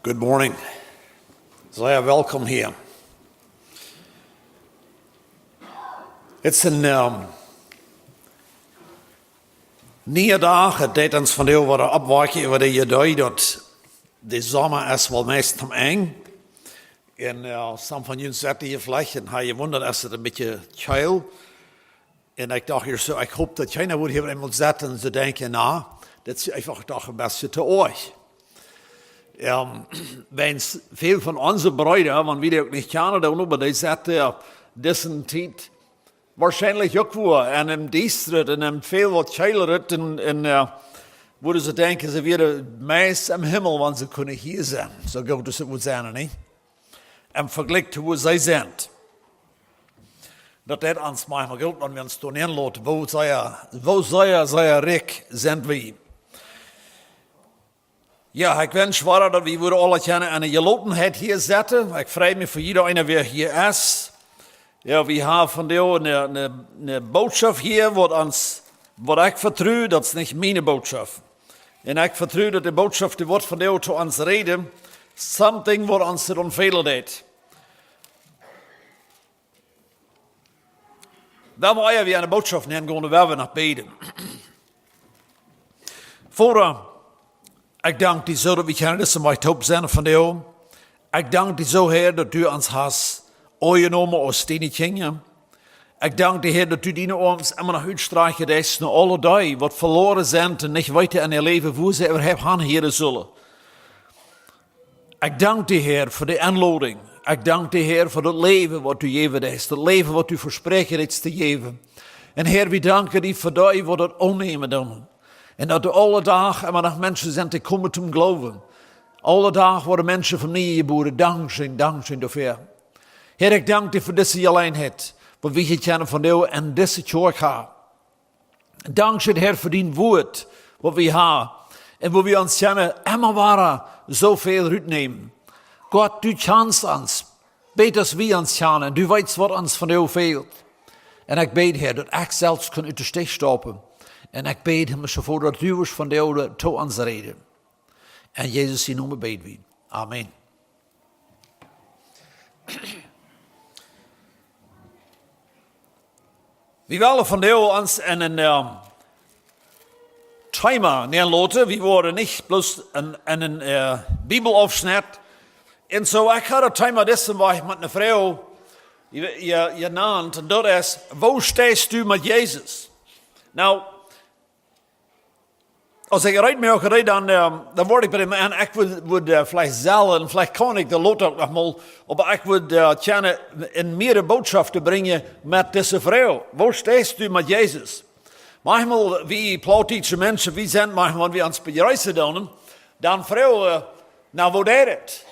Good morning. Sehr welkom hier. Het is een nieuwe dag. Het deed ons van deel worden opwaken over de idee dat de zomer is wel meestal eng. En some van jullie zaten hier vielleicht en hij wonderd is het een beetje koud. En ik dacht hier zo, ik hoop dat keiner wordt hier iemand zitten en ze denken, nou, dat is einfach toch een beetje te euch. Wens veel van onze bruiden, want wie die ook niet kennen, dan maar die zaten deze tijd waarschijnlijk ook wel en in diestrit en in veel wat keilerit en worden ze denken ze weer meest im Himmel, want ze kunnen hier zijn. Zo goed is het moet zijn, niet? En vergelijkt hoe zij zijn. Dat ons manchmal gilt, wenn wir uns tun inlaten, wo sei rijk zijn we. Ja, ik wens zwaar dat we worden alle kennen en je lotenheid hier zetten. Ik vrees me voor iedereen wie hier is. Ja, we hebben van jou een boodschap hier, wat ik vertrouw, dat is niet mijn boodschap. En ik vertrouw dat de boodschap die wordt van jou te ons reden, something wat ons te ontvelen deed. Dan moet je weer een boodschap nemen, gaan we weer naar beden. Ik dank die zo dat we kunnen dat wij top zijn van jou. Ik dank die zo, Heer, dat u ons has genomen als die dingen. Ik dank die Heer dat u die ons immer nog uitstrijken is naar alle dagen, wat verloren zijn en niet weten in je leven, hoe ze er hebben heren zullen. Ik dank die Heer voor de aanlouding. Ik dank die Heer voor het leven wat u gegeven is, het leven wat u verspreken is te geven. En Heer, we danken die voor die wat het onnemen doen. En dat er alle dagen immer nog mensen zijn te komen te geloven. Alle dagen worden mensen van mij geboren. Dank zijn daarvoor. Heer, ik dank u voor deze alleenheid. Wat we kennen van jou en deze kerk hebben. Dank je, Heer, voor die woord wat we hebben. En wat we ons kennen, immer waren zoveel uitnemen. God, du kent ons. Beter als we ons kennen. Du weet wat ons van jou veelt. En ik bid, Heer, dat ik zelfs kan uit de steg stoppen. En ik bid hem zo dat u van de oude tot ons reden. En Jezus in noemen bid we. Amen. We willen van de oude ons in een timer neerlaten. We worden niet bloos in een Bibelafschnitt. En zo, ik had een timer dessen waar ik met een vrouw je naam. En dat is, waar stehst u met Jezus? Nou, als ik eruit mee ga, dan word ik bij hem en ik wil vielleicht zelf, en vielleicht kan ik de lot ook nog mal, maar ik wil gerne een meer boodschap te brengen met deze vrouw. Waar stehst u met Jezus? Manchmal, wie Plattdeutsche mensen, wie zijn manchmal, wie ons bereizen doen, dan vrouw, nou wat is het?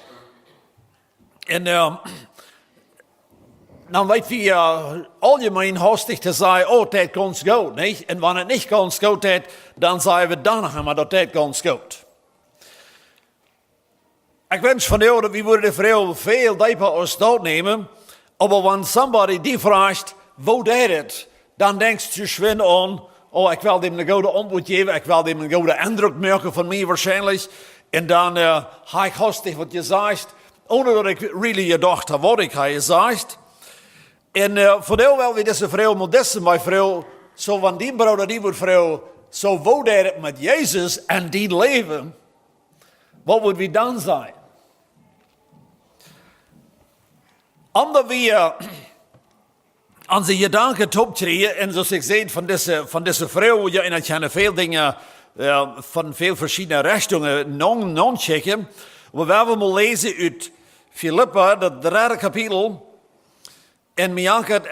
En dan weet we algemeen hastig te zeggen, oh, dat gaat goed, niet? En wanneer het niet gaat goed is, dan zeggen we dan nog maar dat gaat goed. Ik wens van jou dat we de vrouw veel dieper als dat nemen, maar wanneer somebody die vraagt, wat is het? Dan denkt je schwin aan, oh, ik wil hem een goede antwoord geven, ik wil hem een goede indruk maken van mij waarschijnlijk. En dan ga ik hastig wat je zegt, ohne dat ik really gedacht heb wat ik je zegt. En voor jou wil we deze vrouw, maar deze mijn vrouw, zo van die broeder, die wordt vrouw, zo wat is het met Jezus en die leven, wat moet we dan zijn? Omdat we onze gedanken optreden, en zoals ik zei van deze vrouw, ja, en ik kan veel dingen van veel verschillende richtingen non-checken, maar we hebben mal lezen uit Filippa, dat derde kapitel, en we gaan het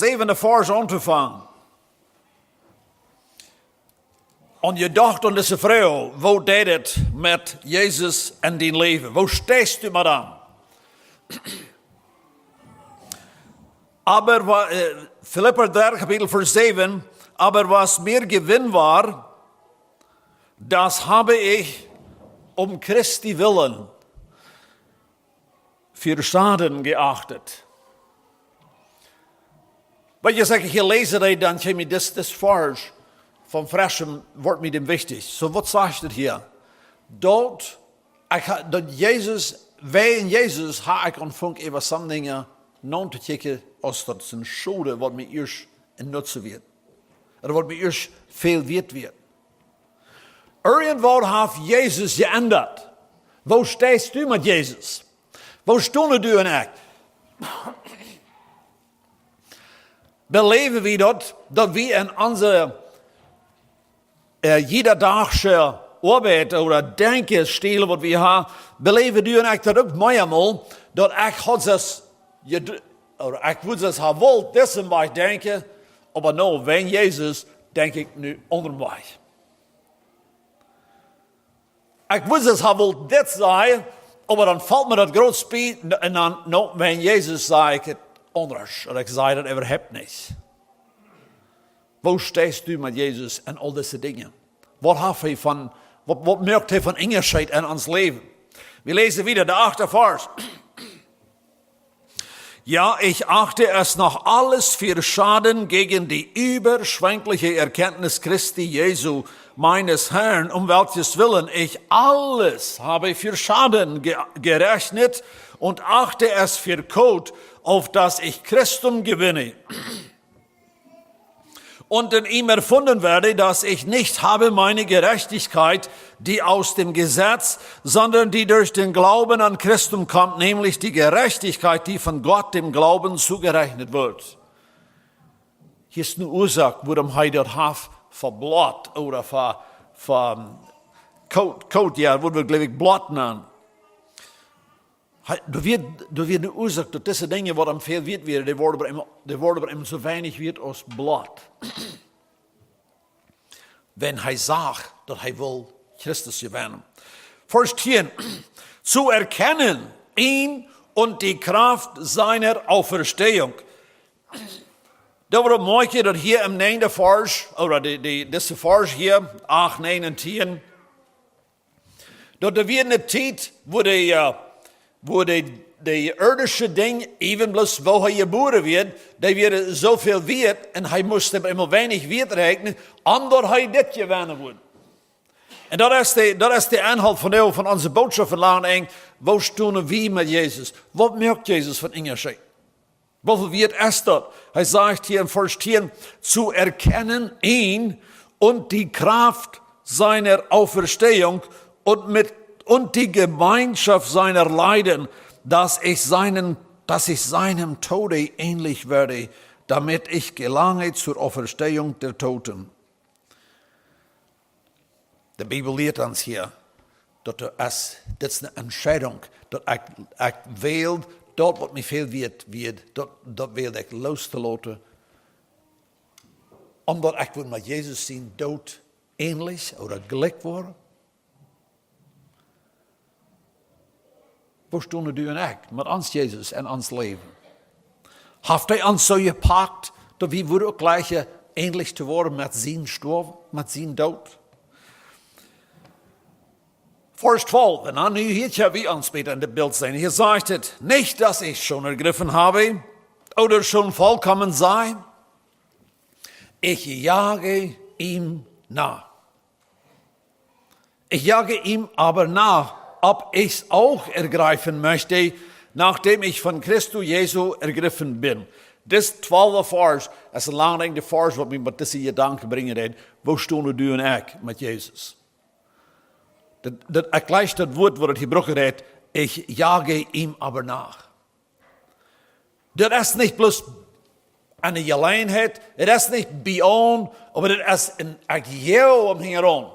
7e vers aan te vangen. En je dacht aan deze vrouw, wat deed het met Jezus en die leven? Waar stehst u met hem? Aber, Filippa 3, Kapitel vers 7, aber was mir Gewinn war, das habe ich Christi willen für Schaden geachtet. Wat je zegt, je lezen dat, dan heb je dit vers van Freschem wordt met hem wichtig. Zo, wat zegt het hier? Dat Wegen Jesus har ik ontvangen even some dingen non te kijken als dat zijn schode wat mij eerst in nutzen wird. Oder wat mij eerst veel wert wird. Irgendwo heeft Jezus geändert. Wo stehst du mit Jesus? Wo stonden du en ik? Beleven we dat we in onze jederdagse arbeid oder denkenstil wat we hebben, beleven du en ik dat ook meermaal, dat ik God oder ik wil het wel dessen wij denken, maar nou, wenn Jezus, denk ik nu onderwijs. Ik wil het wel dit zijn, maar dan valt me dat groot spijt en dan, nou, wenn Jezus zei ik het anders, en ik zei dat überhaupt niet. Wo stehst du met Jezus en al deze dingen? Wat merkt hij van Ingerscheid in ons leven? Wir lesen wieder der 8. Vers. Ja, ich achte es noch alles für Schaden gegen die überschwängliche Erkenntnis Christi Jesu, meines Herrn, um welches Willen ich alles habe für Schaden gerechnet und achte es für Kot, auf dass ich Christum gewinne. Und in ihm erfunden werde, dass ich nicht habe meine Gerechtigkeit, die aus dem Gesetz, sondern die durch den Glauben an Christum kommt, nämlich die Gerechtigkeit, die von Gott dem Glauben zugerechnet wird. Hier ist eine Ursache, warum er das hat verblatt oder Code, ja, wo wir, glaube ich, Blatt nennen. Du wird eine Ursache, dass diese Dinge, die am viel wird werden, die worden bei ihm so wenig wird als Blatt. Wenn er sagt, dass er will Christus gewinnen. Vers 10. Zu erkennen ihn und die Kraft seiner Auferstehung. Da wordt het mooi dat hier im 9. Vers, oder diese Vers hier, 8, 9 und 10, dat er weer een tijd wo die irdische Dinge, even bloß wo er geboren wird, die weer zoveel wird, en hij moest hem immer wenig wert rekenen, omdat hij dit gewinnen wordt. En dat is de inhoud van onze boodschap vandaag. Wo stonden we met Jezus? Wat merkt Jezus van Ingerscheid? Hoeveel wird is dat? Hij zegt hier in Vers 10, zu erkennen ihn und die Kraft seiner Auferstehung und die Gemeinschaft seiner Leiden, dass ich seinem Tode ähnlich werde, damit ich gelange zur Auferstehung der Toten. Die Bibel lehrt uns hier, dat is een Entscheidung, dat ik wil, dat wat mij veel wird, dat wil ik los te laten. Omdat ik wil met Jezus zijn dood ähnlich oder gelijk worden. Wo stonden du en ik met ons Jezus en ons leven? Heeft hij ons zo gepakt, dat we worden ook gleich ähnlich te worden met zijn sterven, met zijn dood? Vers 12, en dan nu hier wie ons später in het Bild zijn. Hier sagt het, nicht, dass ich schon ergriffen habe oder schon vollkommen sei. Ich jage ihm nach. Ich jage ihm aber nach, ob ich's auch ergreifen möchte, nachdem ich von Christus Jesu ergriffen bin. Das 12. Vers, is een lange vers wat mij met deze gedanken brengen heeft. Wo stonden du en ik met Jezus? Ik lees dat woord wat het gebroken heeft. Ich jage ihm aber nach. Dat is niet bloß eine Gelegenheit. Het is niet beyond, maar het is een agio om heen rond.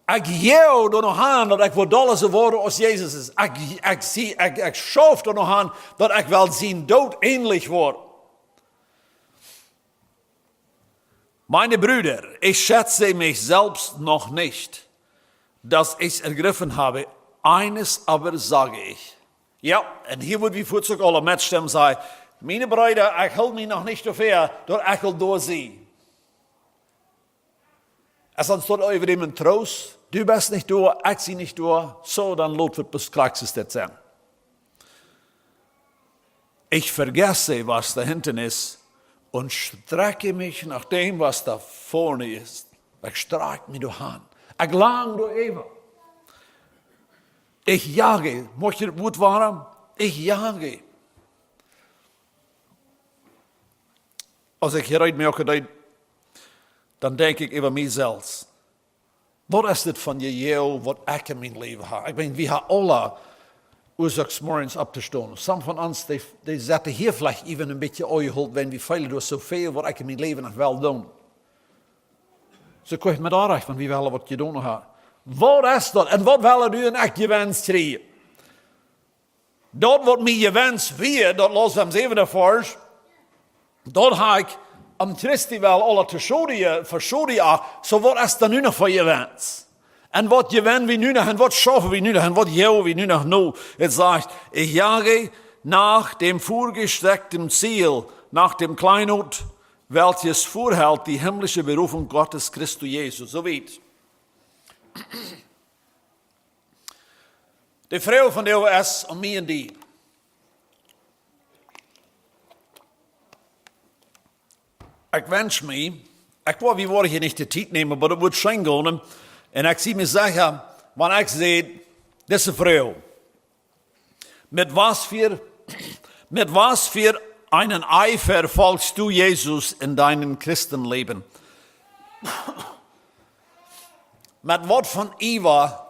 Ik jou er nog aan dat ik wil alles worden als Jezus is. Ik schoof er nog aan dat ik wel zijn dood ähnlich word. Meine Brüder, ich schätze mich selbst noch nicht, dass ich ergriffen habe. Eines aber sage ich. Ja, en hier wordt wie voedsel alle metstem zei. Meine Brüder, ich hou mich noch nicht so ver, dat ik wil doorzien. Es ist dort over dem Trost. Du bist nicht durch, ich sie nicht durch. So, dann lot wird bis Praxis das sein. Ich vergesse, was da hinten ist und strecke mich nach dem, was da vorne ist. Ich strecke mich durch an. Ich lang durch Eva. Ich jage. Möchte das Wort waren? Ich jage. Als ich hieruit merke, dann denke ich über mich selbst. Wat is dit van jou wat ik in mijn leven heb? Ik bedoel, we hebben alle oorzaksmorgens op te staan. Some van ons, die zetten hier vielleicht even een beetje uitgehold, wenn we feilen door zoveel wat ik in mijn leven nog wel doen. Zo krijg je met aandacht van wie willen wat je doen hebt. Wat is dat? En wat willen u en ik je wens krijgen? Dat wat mij je wens weer, dat los hem zeven ervoor, dat heb ik om Christi wel alle te verschonen, zo wat is dan nu nog voor je wens? En wat je wens we nu nog, en wat schaffen we nu nog, en wat jou we nu nog nou? Het zegt, ik jage nach dem vorgestreckten Ziel, nach dem Kleinod, welches vorhält die himmlische Berufung Gottes Christus Jesus. So weit. De vrouw van de is om mij en die. Ik wens me, ik wil wie woorden hier niet de tijd nemen, maar dat wordt schijn gaan. En ik zie me zeggen, wanneer ik zie, deze vrouw, met was für einen Eifer folgst du Jesus in deinem Christenleben? Met wat van Eva,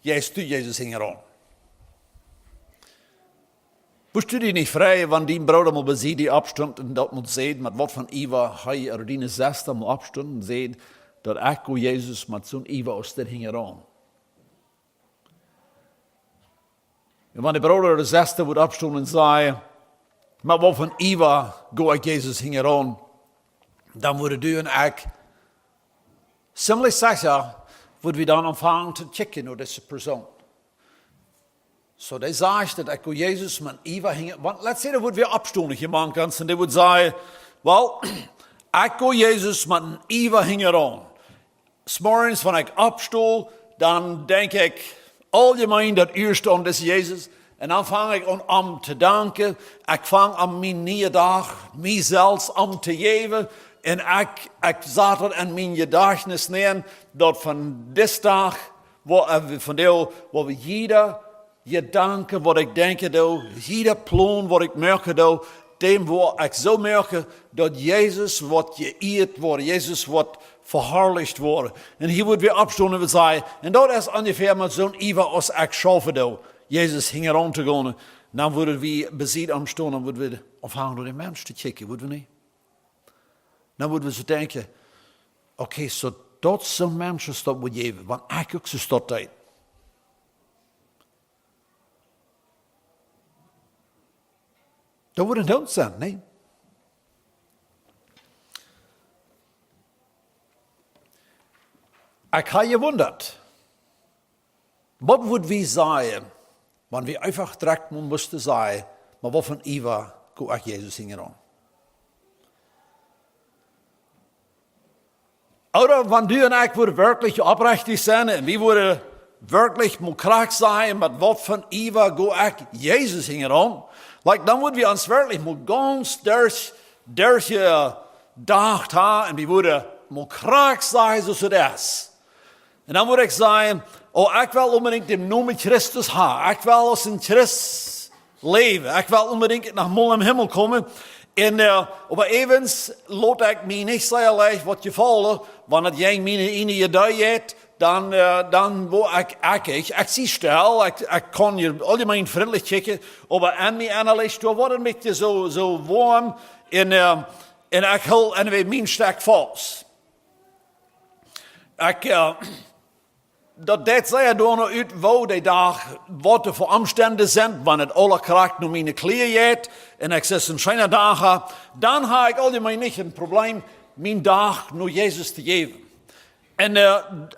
jij du Jesus hingeran? Bist du die nicht frei, wenn die Bruder mal bei sie die abstund und dort muss sehen, mit wat von Eva, hei er die Schwester mal abstund und sehen, dass ich Jesus mit so Eva aus der hingeran. Und wenn der Bruder oder die Schwester wird abstund und sagen, mit wat von Eva go ich Jesus hingeran, dann würde du und ich ziemlich sicher, würden wir dann anfangen zu checken auf diese Person. So, die sagt, dass ich Jesus mit Eva hingen. Let's say, da würden wir abstunden, jemand ganz, und die würde sagen, well, ich Jesus mit Eva hingen an. Morgens, wenn ich abstuhl, dann denke ich, allgemein, das erste an das Jesus. Und dann fange ich an zu danken. Ich fange an mein neuen Tag, mich selbst an zu geben. Und ich sage an mein Gedächtnis nehmen, dass von diesem Tag, von dem, wo wir jeder Gedanke, wat ik denke, jeder plan, wat ik merke, dem, wo ik zo merke, dat Jezus wat geëerd wordt, Jezus wat verherrlicht wordt. En hier worden we opstaan en zeggen, en dat is ongeveer met zo'n Eva als ik schaffe, Jezus hing er aan te gaan. Dan worden we bezit opstaan en worden we afhangen door de mens te kijken, worden we niet? Dan worden we zo denken, oké, zo dat zo'n mensen dat we geven, want ik ook zo dat tijd. Dat wordt een dood zijn, nee. Ik heb gewunderd. Wat would we zeggen, wanneer we einfach direct moesten zeggen, maar wat van Eva kon ik Jezus hingen aan? Oder wanneer du en ik worden wirklich oprechtig zijn en we worden wirklich moet kracht zijn, met wat van Eva kon ik Jezus hingen aan? Like, dan würden wir uns wirklich mal ganz durchgedacht haben und wir würden mal krank sein, so das. Und dann würde ich sagen, oh, ich will unbedingt den Namen Christus haben. Ich will aus dem Christus leben. Ich will unbedingt nach mal im Himmel kommen. Und, aber evens laat ich mich nicht sehr leicht was gefallen, wenn es jeng meine Idee hat, dann wo ich zie stil, ich kann hier allgemein vriendelijk kijken, aber an mir innerlich, da wordt mich so warm en ich hou en we mijn stek vast. Dat zei je door uit wo die dag, wat de voor omstanden zijn, wanneer het alle kracht naar mijn kleren gaat, en ik zit een schijne dag, dan heb ik allemaal niet een probleem, mijn dag naar Jezus te geven. En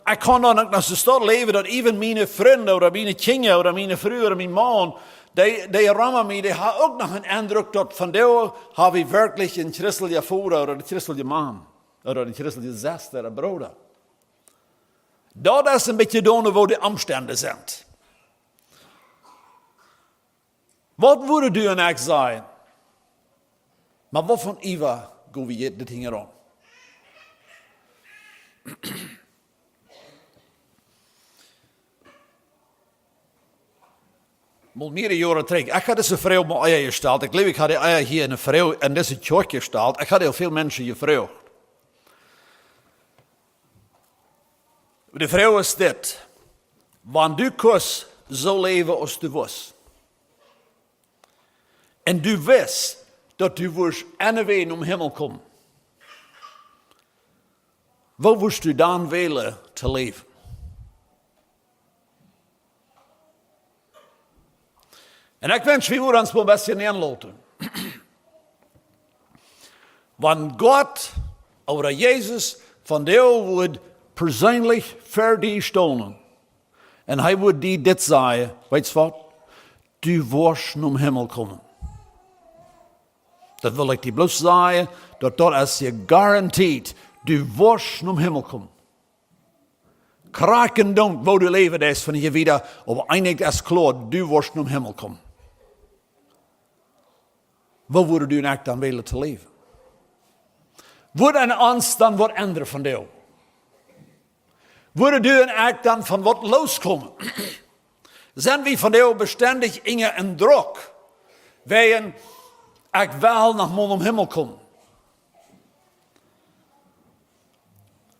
ik kan dan ook nog zo leven dat even mijn vrienden, of mijn kinderen, of mijn vrouw, of mijn man, die rammen mij, die hebben ook nog een indruk dat van daar heb ik werkelijk een christelijke vader, of een christelijke man, of een christelijke zuster, een broeder. Dat is een beetje doen waar de omstanden zijn. Wat wouden du en ik zijn? Maar wat van Eva gaan we dit hier aan? mal mehrere Jahre terug. Ik had deze vrouw met eier gesteld. Ik geloof, ik had die eier hier in een vrouw in deze kerk gesteld. Ik had heel veel mensen gevraagd. De vrouw is dit. Wanneer du kus zo leven als du was. En du wist dat du wordt ene om hemel komen. Wat woest u dan willen te leven? En ik wens, we moeten ons wel een beetje inlaten. Wanneer God oder Jezus van jou wordt persoonlijk voor die stonen. En hij wordt die dit zeggen, weet je wat? Du wordt om hemel komen. Dat wil ik die bloos zeggen, dat is je garantied. Du wordt om hemel komen. Kraken don't, wo du leven is van je wieder, aber einig is klaar, du wordt om hemel komen. Wat wordt u echt dan willen te leven? Wordt een ons dan wat andere van jou? Wordt u een echt dan van wat loskomen? Zijn we van jou bestendig in een druk? Wij ik wel naar mon om hemel komen.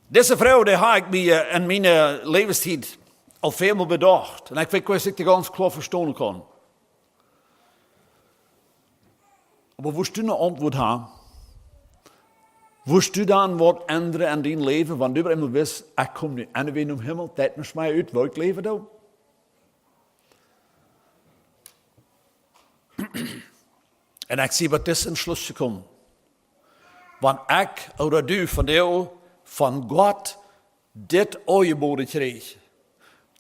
Deze vrouw die heb ik me in mijn levenstijd al veel bedacht. En ik weet dat ik de ganz klaar verstaan kan. Maar woest u een antwoord hebben? Woest u dan wat änderen in die leven? Want u immer wist, ik kom nu en weer om hemel, dat is mij uit, wat ik leven doe. En ik zie wat dit in Schluss gekomen. Want ik, oder du, van jou, van God, dit aangeboden kreeg.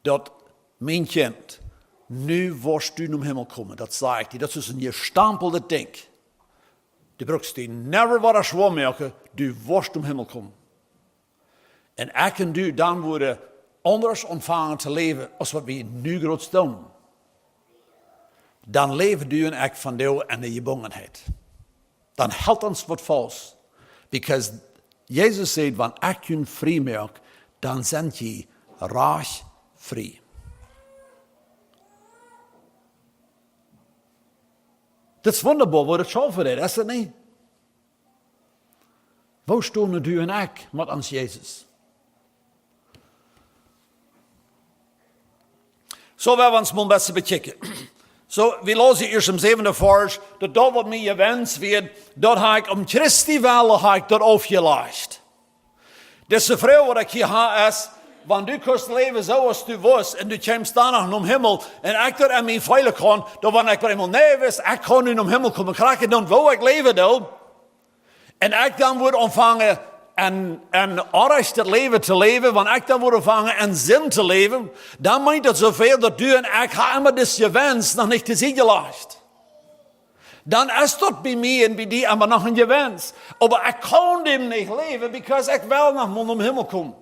Dat mijn kind, nu wordt u om hemel komen. Dat zei ik. Dat is een gestampelde ding. Du brukst die never wat schwaar maken, du wordt om hemel komen. En ik en du dan worden anders ontvangen te leven als wat we nu groot doen. Dan leven du en ik van jou en de gebongenheid. Dan helpt ons wat vals. Because Jezus zei, wanneer ik je vrij maak, dan zijn je reich vrij. Dat is wonderbaar wat het zo voor is, is het niet? Waar staan u en ik met ons Jezus? Zo willen we ons maar een beetje bekijken. Zo, we lezen eerst im 7e vers, dat wat mij gewenst wird, dat heb ik om Christi wille dat afgelegd. Deze vrouw wat ik hier heb is, wanneer du kunt leven zoals du was, en du komt dan nog om hemel, en ik dat aan mij veilig kan, dat wanneer ik eenmaal nee wist, ik kan nu om hemel komen, krijg ik dan waar ik leven doe. En ik dan word ontvangen en orecht leven te leven, want ik dan word ontvangen en zin te leven, dan meint dat zoveel dat du en ik hebben dus gewens nog niet te zien gelegd. Dan is dat bij mij en bij die aber nog een gewens. Maar ik kan dem niet leven, because ik wel nog moet om hemel komen.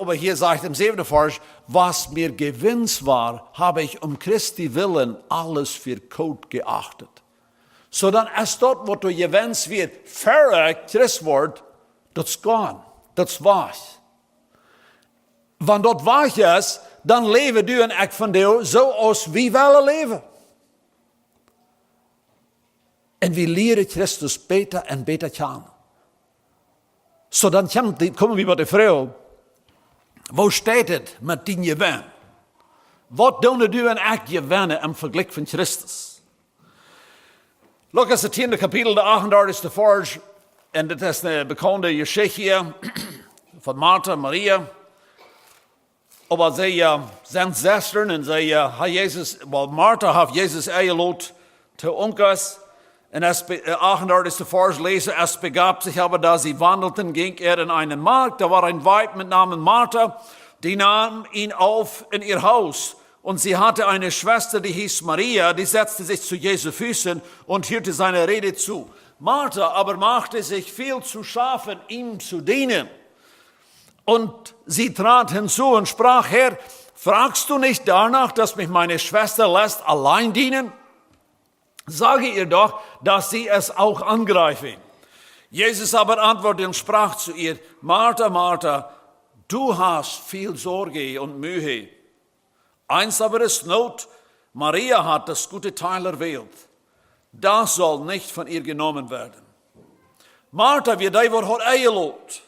Aber hier zegt im 7. vers, was mir gewens war, habe ich um Christi willen alles für Kot geachtet. So dan is dat wat je wens weer verrekt Christ wordt, dat is gone, dat is waar. Want dat waar is, dan leven du en ik van jou zoals we willen leven. En we leren Christus beter en beter kennen. So dan komen we bij de vrouw. Waar staat het met die gewen? Wat doen du en ik gewennen im vergelijk van Christus? Look at het 10e kapitel, de 38e vers. En dit is de bekende geschichte van Martha en Maria. Maar zij zijn zusteren en zij Jezus, Martha heeft Jezus eingeladen te ons. En als 38. vers lezen, es begab sich aber, da sie wandelten, ging in einen Markt. Da war ein Weib mit Namen Martha, die nahm ihn auf in ihr Haus. Und sie hatte eine Schwester, die hieß Maria, die setzte sich zu Jesu Füßen und hörte seine Rede zu. Martha aber machte sich viel zu schaffen, ihm zu dienen. Und sie trat hinzu und sprach, Herr, fragst du nicht danach, dass mich meine Schwester lässt allein dienen? Sage ihr doch, dass sie es auch angreife. Jesus aber antwortete und sprach zu ihr, Martha, Martha, du hast viel Sorge und Mühe. Eins aber ist Not, Maria hat das gute Teil erwählt. Das soll nicht von ihr genommen werden. Martha, wie die wat hat eingelot.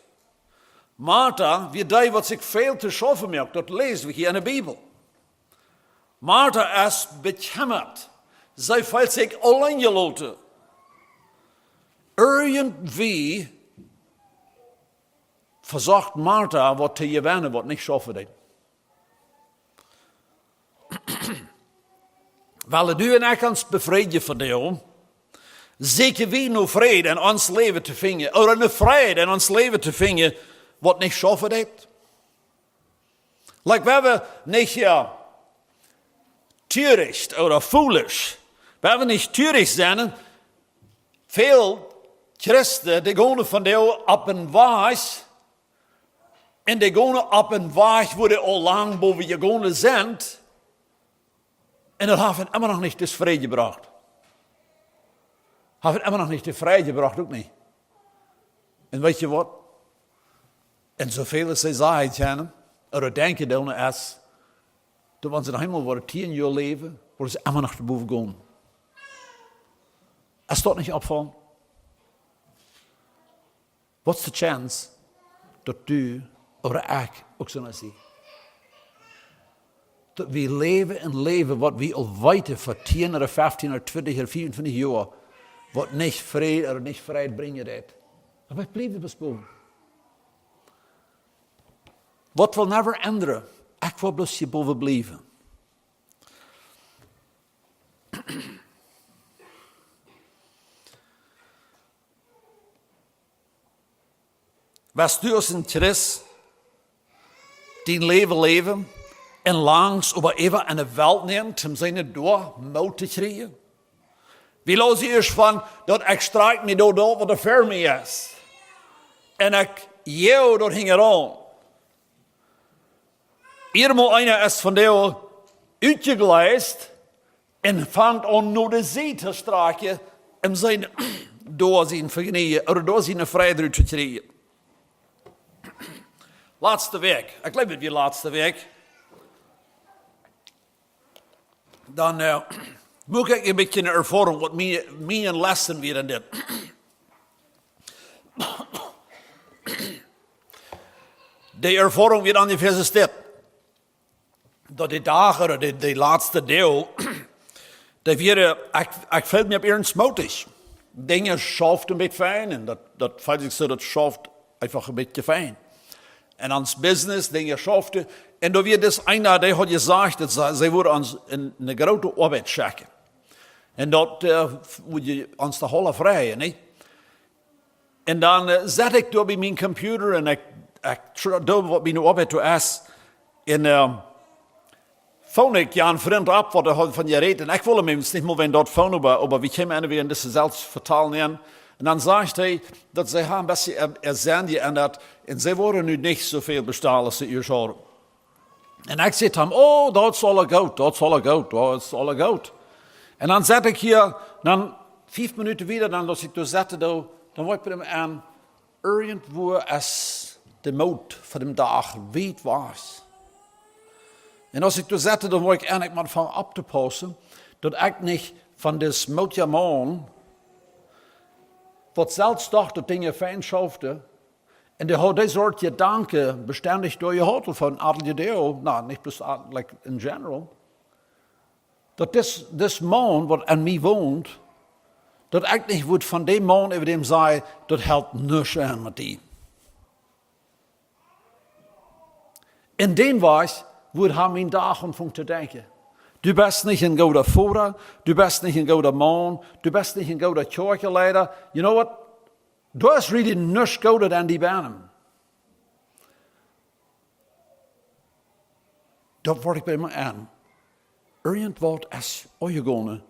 Martha, wie die wat zich veel te schaffen maakt. Dat lezen we hier in de Bibel. Martha is bekemmerd. Zij voelt zich alleen geloten. Irgendwie versucht Martha wat te gewinnen wat niet schaffen deed. Weil du en ik ons bevrijden van jou, zeker we nu vrede in ons leven te vinden, of een vrede in ons leven te vinden, wat niet schaffen deed. Like we hebben niet töricht oder foolish. We hebben niet töricht zijn. Veel Christen, die gaan van jou op een weg, en die gaan op een weg waar die al lang boven je gaan zijn, en dat hebben immer nog niet de vrede gebracht. Hebben immer nog niet de vrede gebracht, ook niet. En weet je wat? En zoveel als zij zeggen, of denken dan is, dat wanneer ze naar hemel worden 10 jaar leven, worden ze immer nog te boven gaan. Is dat niet opvallen? Wat is de kans dat u of ik ook zo zien? Dat we leven wat we al weten voor 10 of 15 of 20 of 24 jaar, wat niet vrede of niet vrijheid brengen deed. Maar wij blijven bespogen. Wat wil never änderen? Ik wil bloos je boven blijven. Was du als een Christ die leven en langs over even in de welt neemt om zijn door moed te krijgen? Wie los je eerst van dat ik strijk me door wat er voor mij is. En ik jou door hing aan. Eenmaal einer is van jou uitgeleist en vangt aan naar de zee te strijken om zijn door zijn vergenijen, of door zijn vrijheid te krijgen. Laatste week, ik leef het weer laatste week. Dan moet ik een beetje ervaren wat mijn lessen weer in dit. De ervaring weer ongeveer is dit. Dat die dagen, de laatste deel, dat weer, ik voel me op ernst moedig. Dingen schaft een beetje fijn en dat voelt ik zo, dat schaft einfach een beetje fijn. En ons business, dingen schaften. En dan weer dus einer, die had gezegd, dat zij worden ons in een grote arbeid checken. En dat moet je ons de hele vrij, niet? En dan zet ik door bij mijn computer en ik doe wat mijn arbeid is. En phone ik een vriend op wat hij van je reed. En ik wil hem niet meer van dat phone, maar we komen weer in deze zelfs vertalen. En dan zegt hij dat zij een beetje erzenden en zij worden nu niet zoveel bestalen als ze hier zouden. En ik zeg hem, oh, dat is alle goed, dat is alle goed, dat is alle goed. En dan zet ik hier, dan 5 minuten weer, dan als ik door zette, dan word ik hem aan, irgendwo is de moed van de dag weet was. En als ik door zette, dan word ik eigenlijk maar van op te passen, dat ik niet van dit moedje man, wat zelfs dacht dat dingen fijn schafte, en die had deze soort gedanken beständig door je hotel van alle deel, nou, niet bloß like in general, dat this man wat aan mij woont, dat ik niet woord van die man over dem zei, dat helpt niks aan met die. In den was, woord hij mijn dag om te denken. Du bist nicht ein guter Vater, du bist nicht ein guter Mann, du bist nicht ein guter Kirchenleiter. You know what? Du hast really nichts guter dan die Bahnen. Dat word ik bij me aan. Irgendwas is uitgegaan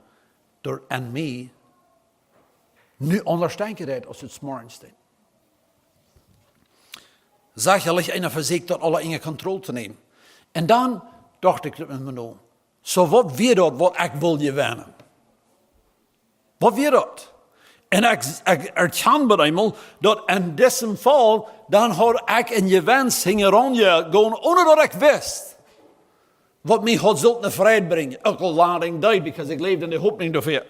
door aan mij nu anders denken deed als het morgens deed. Sicherlich einer versucht, dat alle in Kontrolle te nemen. En dan dacht ik met me nou, zo wat weer dat wat ik wil gewinnen? Wat weer dat? En ik erken bij eenmaal dat in deze geval, dan had ik een gewens hingen rond je gaan, onder dat ik wist. Wat mij God zult naar vrijheid brengen. Ook al laat ik die, because ik leefde in de hoop niet daarvoor.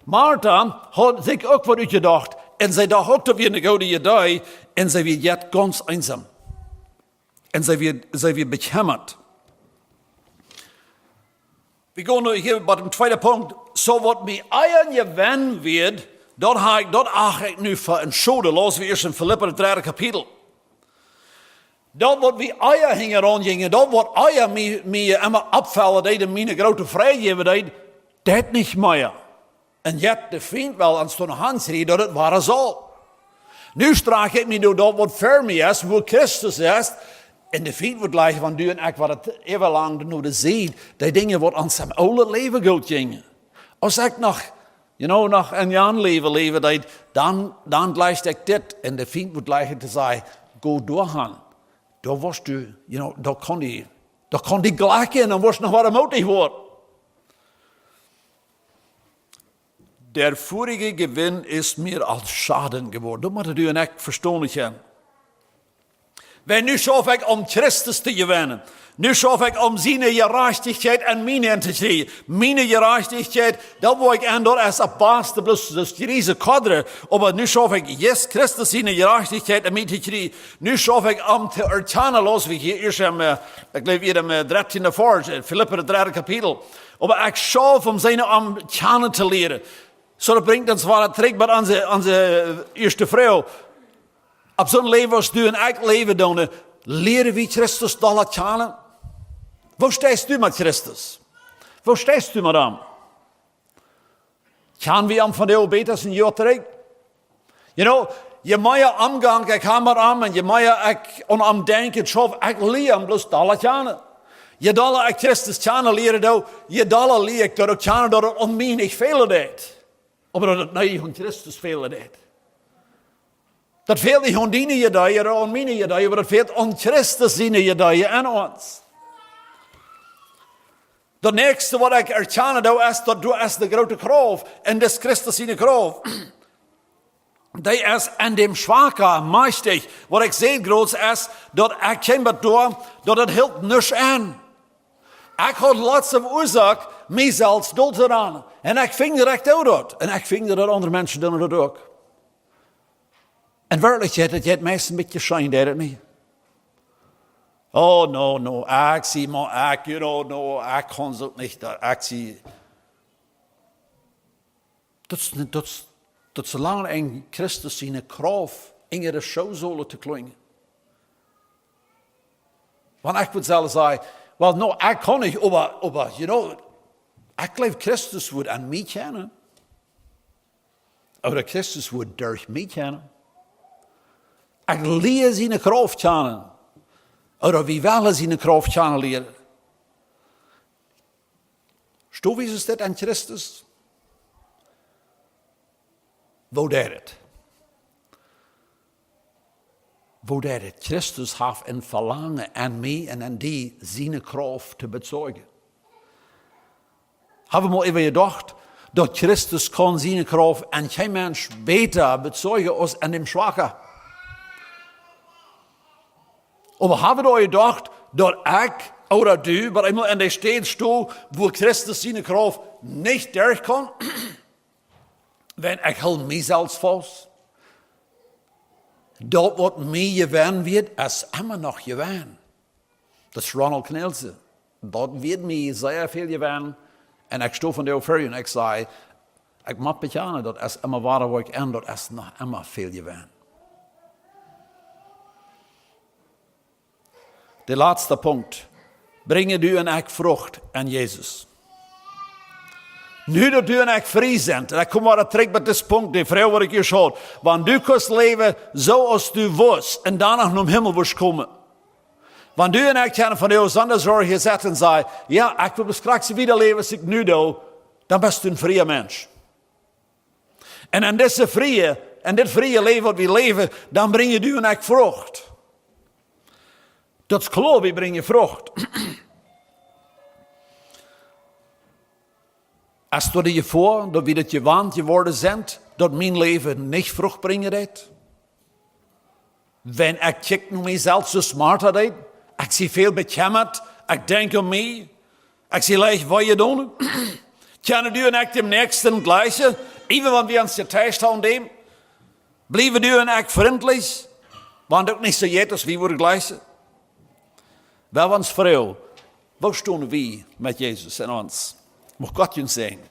Martha had zich ook wat uitgedacht. En zij dacht ook dat we een goede idee. En zij werd jet ganz einsam. En zij werd bekemmerd. We gaan nu hier bij de tweede punt. Zo wat mij eigen gewen wird, dat acht ik nu voor een schode. Laten we eerst in Filipper het derde kapitel. Dat wat we eigen hingen rondgingen, dat wat eigen mij immer opvallen deed en mijn grote vrijgeven deed, dat niet meer. En jet de vriend wel aan zo'n hand schreef dat het waren zo. Nu straak ik me door dat wat voor mij is, hoe Christus is. En de vriend wordt leggen van du en ik, wat het even lang nu de ziet, die dingen wat aan zijn oude leven goed gingen. Als ik nog een jaar leven deed, dan lijst ik dit. En de vriend wordt leggen te zeggen, go doorgaan. Daar was du, daar kon die gelijk in, dan was nog wat emotie worden. Der vorige gewin is meer als schaden geworden. Dat moet u en ik verstandig zijn. Wij nu schaf ik om Christus te gewinnen. Nu schaf ik om zijn gerechtigheid en mijn in te krijgen. Mijn gerechtigheid, dat wil ik aan dat als een baas te blijven. Dus die is een kadre. Maar nu schaf ik, yes, Christus zijn gerechtigheid en mij te krijgen. Nu schaf ik om te erkennen, los we hier eerst ik leef hier in 13e vers, Filipper het derde kapitel. Maar ik schaf om zijn om kennen te leren. Zo dat brengt ons wel terug bij onze eerste vrouw. Op zo'n leven als du en ik leven doen, leren we Christus dat laat kennen. Waar stehst du met Christus? Waar stehst du met hem? Kennen we hem van de beter in jou terug? Je moet je omgang, ik ga met hem en je moet je aan hem denken, ik leer hem dus dat laat kennen. Je dalle ik Christus kennen leren, je dalle leer ik dat ik kennen dat het om mij niet veel deed. Maar dat het niet om Christus veel deed. Dat veelt niet om die ideeën, om mijn ideeën, maar dat veelt om Christus zijn ideeën en ons. Dat nächste wat ik erkennen is dat du is de grote kracht en dat is Christus zijn kracht. Die is in dem Schwache machtig. Wat ik zeg groot is dat ik ken wat door, dat het hield niks aan. Ik had laatste oorzaak mijzelf dood te aan. En ik ving direct uit. En ik ving dat andere mensen doen dat ook. En werkelijk, het meest een beetje schijn, deed het niet. Oh, no, ik zie maar, ik kan zo niet, ik zie. Dat zolang in Christus zijn kracht in de show zullen te klinken. Want ik moet zelfs zeggen, ik kan niet, maar ik geloof Christus wordt aan mij kennen. Oder Christus wordt door mij kennen. Ik leer zijn kracht kennen. Oder wie willen zijn kracht kennen leren. Sto wie is dit aan Christus? Wo deed het? Wo deed het? Christus heeft een verlangen aan mij en aan die zijn kracht te bezorgen. Hebben we maar even gedacht dat Christus kan zijn kracht en geen mens beter bezorgen als aan dem Schwache. Maar hebben we gedacht dat ik oder du, maar eenmaal in de stad sto, wo Christus zijn kracht niet durch kan? Wenn ik hel mijzelf vast. Dat wat mij gewen wird, is immer nog gewen. Dat is Ronald Kornelsen. Dat wird mij zeer veel gewen. En ik sto van de voor en ik zei, ik mag bekennen, dat is immer waar waar ik en dat is nog immer veel gewen. De laatste punt. Brengen u en ik vrucht aan Jezus. Nu dat u en ik vrij zijn, en ik kom maar terug bij dit punt, die vrouw wat ik hier had. Want u kunt leven zoals u was, en daarna naar de hemel was komen. Want u en ik kunnen van uw zonderzorg gezet en zeggen, ja, ik wil straks weer leven als ik nu doe, dan bent u een vrije mens. En in dit vrije leven wat we leven, dan brengen u en ik vrucht. Dat is geloof, we brengen vrucht. Stel je voor dat we dat gewend geworden zijn, dat mijn leven niet vrucht brengen deed. Wenn ik kijk naar mezelf zo smart deed, ik zie veel bekemmerd, Ik denk aan mij. Ik zie wat je doen. Kunnen du en ik dem nächsten gleichen? Even wanneer we ons getest houden. Blijven du en ik vriendelijk? Want ook niet zo jet als wie worden gleichen. Wel ons vrouw. Waar staan we met Jezus en ons? Mag God je zijn.